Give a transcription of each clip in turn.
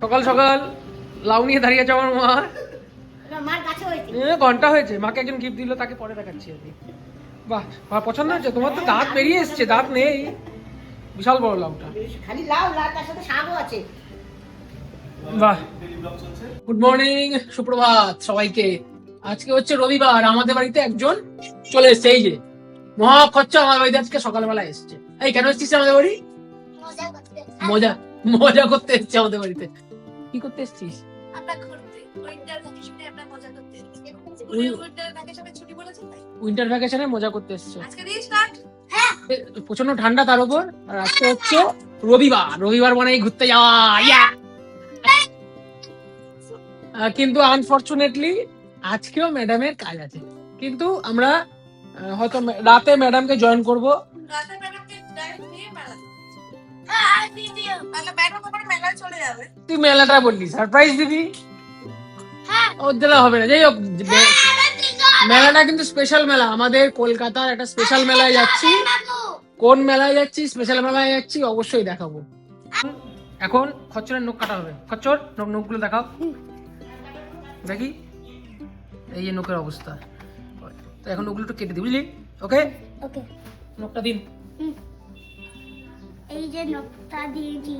সকাল সকাল লাউ নিয়ে দাঁড়িয়ে আছে আমার মা। ঘন্টা হয়েছে, মাকে একজন গিফট দিল, তাকে পরে দেখাচ্ছি আমি। বাহ বাহ, পছন্দ হয়েছে তোমার? তো দাঁত বেরিয়ে এসছে, দাঁত নেই। বিশাল বড় লাউটা, খালি লাউ, তার সাথে শাকও আছে। বাহ। গুড মর্নিং, সুপ্রভাত সবাইকে। আজকে হচ্ছে রবিবার, আমাদের বাড়িতে একজন চলে এসছে। এই যে মহা খরচা আমার বাড়িতে আজকে সকালবেলা এসছে। এই কেন এসছিস আমাদের বাড়ি? মজা মজা করতে এসছে আমাদের বাড়িতে। কি করতে এসছিস? উইন্টার ভ্যাকেশনে মজা করতে এসছে। প্রচন্ড ঠান্ডা তার উপর, আর আজকে হচ্ছে রবিবার। রবিবার মানে ঘুরতে যাওয়া। কিন্তু আনফরচুনেটলি আজকেও ম্যাডামের কাজ আছে, কিন্তু আমরা হয়তো রাতে ম্যাডামকে জয়েন করব। তুই মেলাটা বললি সারপ্রাইজ দিবি, ওর দ্বারা হবে না। যাই হোক, মেলাটা কিন্তু স্পেশাল মেলা, আমাদের কলকাতার একটা স্পেশাল মেলায় যাচ্ছি। কোন মেলায় যাচ্ছি, স্পেশাল মেলায় যাচ্ছি, অবশ্যই দেখাবো। এখন খচ্চরের নখ কাটা হবে। খচ্চর, নখগুলো দেখাও দেখি। এই যে নখের অবস্থা, তো এখন ওগুলো একটু কেটে দিই, বুঝলি? ওকে ওকে, নখটা দিন। এই যে নকটা দিয়েছি।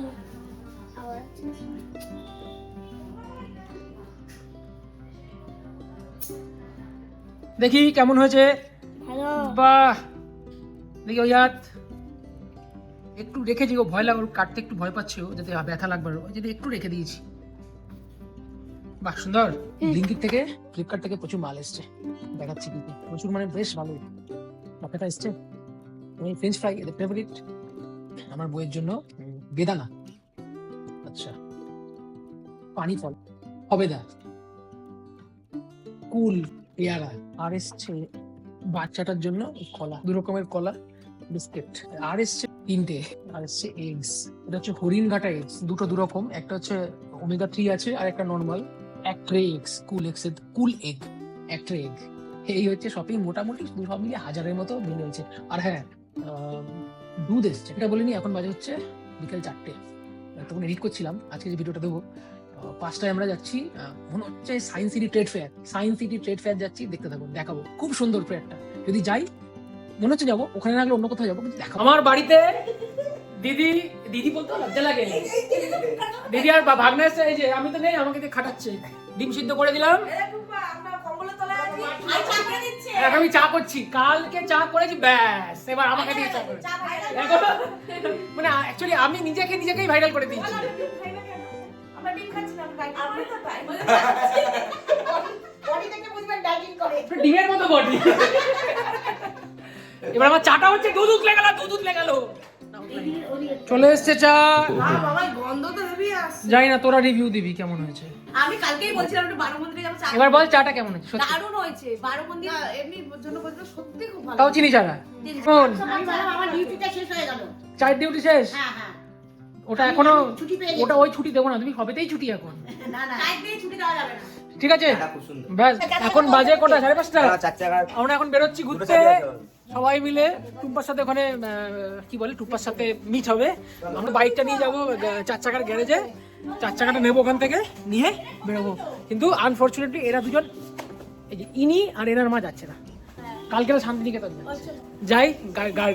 দেখি কেমন হয়েছে। হ্যালো, বাহ, দেখি ওই হাত একটু রেখেছি, ও ভয় লাগে, ওর কাটতে একটু ভয় পাচ্ছে, ও যাতে ব্যথা লাগবে, ওই যদি একটু রেখে দিয়েছি। বাহ, সুন্দর। ব্লিঙ্কিট থেকে, ফ্লিপকার্ট থেকে প্রচুর মাল এসছে, দেখাচ্ছি কি কি। প্রচুর মানে বেশ ভালোই বাপ্পাটা এসছে। ফ্রেঞ্চ ফ্রাই এদের ফেভারিট। আমার বইয়ের জন্য বেদানা, আচ্ছা, পানি ফল, সবেদা, কুল, পেয়ারা, আর এসছে বাচ্চাটার জন্য কলা, দু রকমের কলা, বিস্কিট, আর এসছে তিনটে, আর এসছে এগস। এটা হচ্ছে হরিণ ঘাটা এগস, দুটো দু রকম, একটা হচ্ছে ওমেগা 3 আছে আর একটা নর্মাল। এক ট্রে এগস, কুল এগ, এক ট্রে এগ। এই হচ্ছে শপিং, মোটামুটি সব মিলিয়ে 1000-এর মতো বিল হয়েছে। আর হ্যাঁ, দুধ এসছে, এটা বলিনি। এখন বাজে হচ্ছে বিকেল 4টে। তখন এডিট করছিলাম, আজকে যে ভিডিওটা দেবো 5টায় আমরা যাচ্ছি, মনে হচ্ছে সায়েন্স সিটি ট্রেড ফেয়ার যাচ্ছি। দেখতে থাকুন, দেখাবো, খুব সুন্দর ফেয়ারটা। যদি যাই, মনে হচ্ছে যাবো, ওখানে না গেলে অন্য কোথাও যাবো, কিন্তু দেখাবো। আমার বাড়িতে দিদি বলতে লজ্জা লাগে। দিদি আর ভাগনা এসে, এই যে আমি তো নেই, আমাকে দিয়ে খাটাচ্ছে। ডিম সিদ্ধ করে দিলাম, এখন আমি চা করছি। কালকে চা করেছি, ব্যাস, এবার আমাকে দিয়ে চা করে। মানে অ্যাকচুয়ালি আমি নিজেকেই ভাইরাল করে দিয়েছি। ডিমের মতো বডি। এবার আমার চাটা হচ্ছে দুধ উতলে গেল। চলে এসছে চা। জানি না, তোরা রিভিউ দিবি কেমন হয়েছে। আমি কালকেই বলছিলাম একটু বারোমন্দিরে যাবো, চা। এবার বল চাটা কেমন হয়েছে। দারুণ হয়েছে। বারোমন্দির এমনি জন্য বলতে সত্যি খুব ভালো। তাও চিনি চাটা কোন? আমার ডিউটিটা শেষ হয়ে গেল। চায়ের ডিউটি শেষ? হ্যাঁ হ্যাঁ, ওটা এখনো, ছুটি পেয়ে ওটা ওই ছুটি দেবো না, তুমি হবেতেই ছুটি এখন। না না, চায়ের দিয়ে ছুটি দেওয়া যাবে না। ঠিক আছে, ব্যাস। এখন বাজে কটা? 5:30। আমরা এখন বেরোচ্ছি ঘুরতে সবাই মিলে। টুম্পার সাথে ওখানে কি বলে, টুম্পার সাথে মিট হবে। আমরা বাইকটা নিয়ে যাবো 4 চাকার গ্যারেজে, 4 চাকাটা নেবো ওখান থেকে, নিয়ে বেরোবো। কিন্তু আনফরচুনেটলি এরা দুজন, এই যে ইনি আর এনার মা যাচ্ছে না। কালকে শান্তিনিকেতন যাই,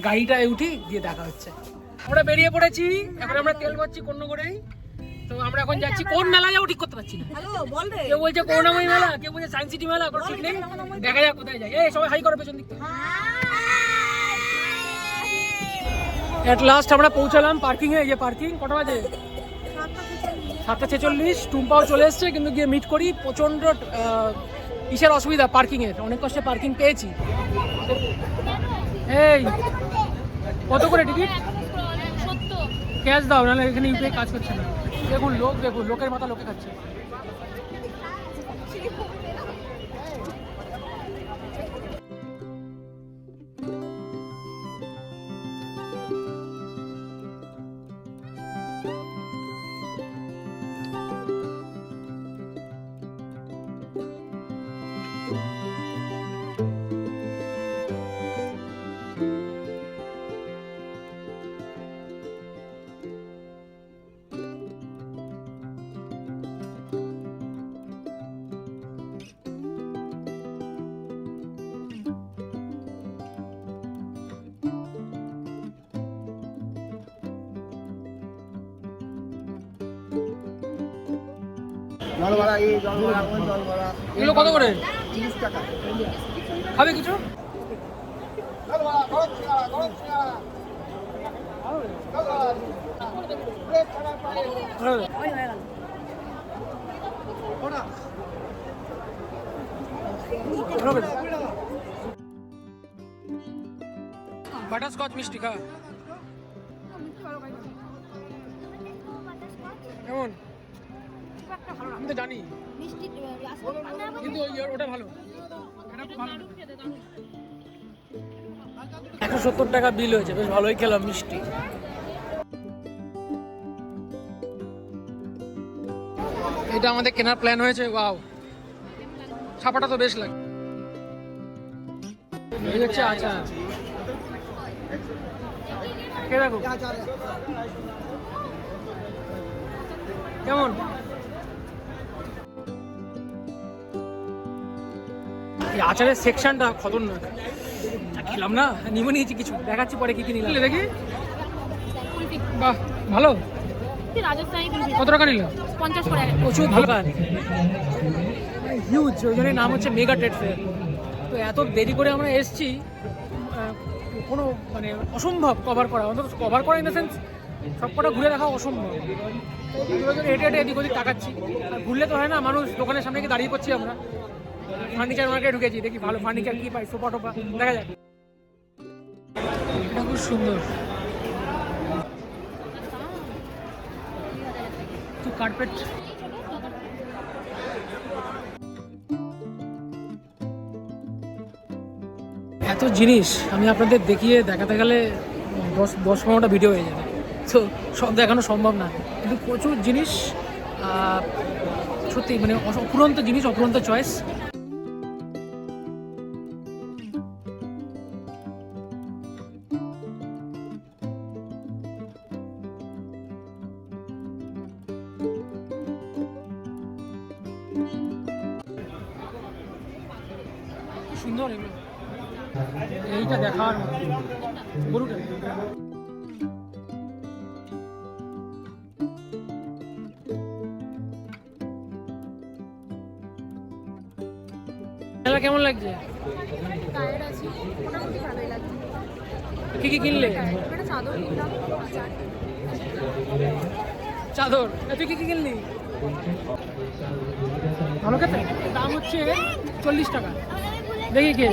গাড়িটায় উঠি, দিয়ে দেখা হচ্ছে। আমরা বেরিয়ে পড়েছি, এখন আমরা তেল ভরছি কন্যগড়েই। তো আমরা এখন যাচ্ছি, কোন মেলা যাবো ঠিক করতে পারছি না। কেউ বলছে করুণাময়ী মেলা, কেউ বলছে সায়েন্স সিটি মেলা, কোনো ঠিক নেই। দেখা যাক কোথায় যাই। এই সবাই হাই করো পেছন দিক থেকে। এট লাস্ট আমরা পৌঁছালাম পার্কিং এ। এই যে পার্কিং, কটা বাজে? 7:46। টুম্পাও চলে এসছে, কিন্তু গিয়ে মিট করি। প্রচন্ড কিসের অসুবিধা পার্কিং এর, অনেক কষ্টে পার্কিং পেয়েছি। এই কত করে টিকিট? ক্যাশ দাও, নাহলে এখানে ইউপিআই কাজ করছে না। দেখুন লোকের মাথা লোকে খাচ্ছে। এগুলো কত করে? 30 টাকা। খাবে কিছু? বাটারস্কচ মিষ্টি খা। কেমন? আমি তো জানি, কিন্তু ওটা ভালো। 170 টাকা বিল হয়েছে, বেশ ভালোই খেলাম মিষ্টি। এটা আমাদের কেনার প্ল্যান হয়েছে। ওয়াও, ছাপাটা তো বেশ লাগে। এই হচ্ছে আচার। কে দেখো কেমন? এই আচারের সেকশনটা খতরনাক। খেলাম না, নিমে নিয়েছি কিছু, দেখাচ্ছি পরে কি কি নিলাম। দেখি, বাহ ভালো। কত টাকা নিল? 50 করে। প্রচুর দোকান, হিউজ, ওই জন্য নাম হচ্ছে মেগা ট্রেড ফেয়ার। তো এত দেরি করে আমরা এসছি, কোনো মানে অসম্ভব কভার করা, অন্তত কভার করা ইন দ্য সেন্স সব কটা ঘুরে দেখা অসম্ভব। হেঁটে হেঁটে এদিক ওদিক তাকাচ্ছি, আর ঘুরলে তো হয় না, মানুষ দোকানের সামনে গিয়ে দাঁড়িয়ে পড়ছি। আমরা ফার্নিচার মার্কেটে ঢুকেছি, দেখি ভালো ফার্নিচার কি পাই, সোফা টোফা দেখা যাক। এটা খুব সুন্দর, কার্পেট। এত জিনিস আমি আপনাদের দেখাতে গেলে 10-15টা ভিডিও হয়ে যাবে, তো সব দেখানো সম্ভব না। কিন্তু প্রচুর জিনিস, সত্যি মানে অফুরন্ত জিনিস, অফুরন্ত চয়েস। সুন্দর এগুলো, এইটা দেখার গরুটা। মেলা কেমন লাগছে? কি কি কিনলে? চাদর। তুই কি কি কিনলি? ভালো খেতে। দাম হচ্ছে 40 টাকা। দেখি কে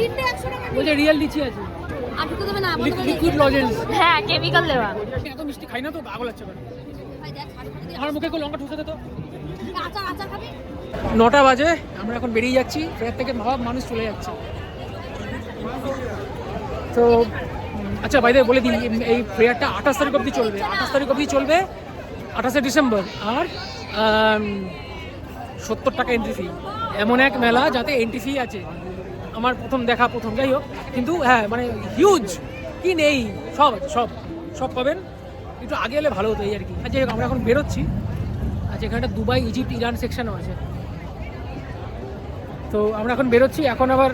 বলছে রিয়েল লিচি আছে, লিকুইড লজেন্স। হ্যাঁ, কেমিক্যাল দেওয়া। এত মিষ্টি খাই না তো, পাগল লাগছে। আমার মুখে একটু লঙ্কা ঠুসে দে তো। 9টা বাজে, আমরা এখন বেরিয়ে যাচ্ছি ফেয়ার থেকে। মানুষ চলে যাচ্ছে তো। আচ্ছা বাইরে বলে দিই, এই ফেয়ারটা 28 তারিখ অবধি চলবে। 28 তারিখ অবধি চলবে, 28শে ডিসেম্বর। আর 70 টাকা এন্ট্রি ফি। এমন এক মেলা যাতে এন্ট্রি ফি আছে, আমার প্রথম দেখা, যাই হোক। কিন্তু হ্যাঁ মানে হিউজ, কি নেই সব আছে, সব পাবেন। একটু আগে এলে ভালো হতো এই আর কি। আর যাই হোক, আমরা এখন বেরোচ্ছি। আচ্ছা, এখানে একটা দুবাই, ইজিপ্ট, ইরান সেকশনও আছে। তো আমরা এখন বেরোচ্ছি। এখন আবার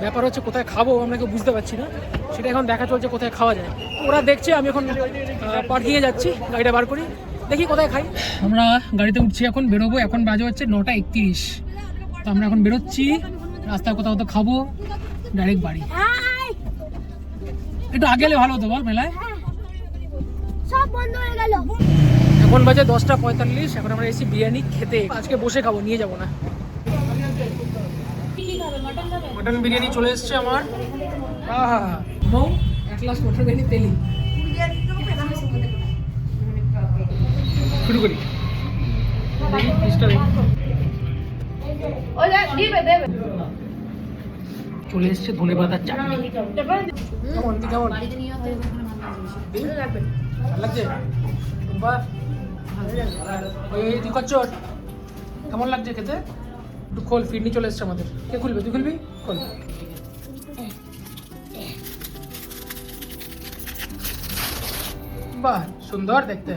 ব্যাপার হচ্ছে কোথায় খাবো আমরা কেউ বুঝতে পারছি না, সেটা এখন দেখা চলছে কোথায় খাওয়া যায়। ওরা দেখছে, আমি এখন পার্কিংয়ে যাচ্ছি, গাড়িটা বার করি, দেখি কোথায় খাই। আমরা গাড়িতে উঠছি, এখন বেরোবো। এখন বাজে হচ্ছে 9:31। তো আমরা এখন বেরোচ্ছি, রাস্তায় কোথাও তো খাবো, ডাইরেক্ট বাড়ি। একটু আগে এলে ভালো হতো বল মেলায়। সব বন্ধ হয়ে গেল। এখন বাজে 10:45। এখন আমরা এসেছি বিরিয়ানি খেতে। আজকে বসে খাবো, নিয়ে যাবো না। মটন বিরিয়ানি চলে এসছে আমার। মৌ এক গ্লাস মটন বিরিয়ানি তেলি শুরু করি। চলে এসছে ধনে পাতার চাটনি। কেমন কেমন লাগছে? তুই কচ্চর কেমন লাগছে খেতে? একটু খোল, ফিরনি চলে এসছে আমাদের। কে খুলবে? তুই খুলবি? খোল। বাহ, সুন্দর দেখতে।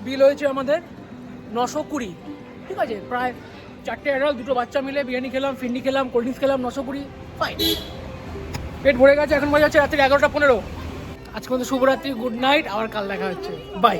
বিল হয়েছে আমাদের 920। ঠিক আছে, প্রায় 4টে অ্যাডাল্ট, 2টো বাচ্চা মিলে বিরিয়ানি খেলাম, ফিরনি খেলাম, কোল্ড ড্রিঙ্কস খেলাম, 920। ফাইন। পেট ভরে গেছে। এখন বাজে হচ্ছে রাত্রি 11:15। আজকে মধ্যে শুভরাত্রি, গুড নাইট, আবার কাল দেখা হচ্ছে, বাই।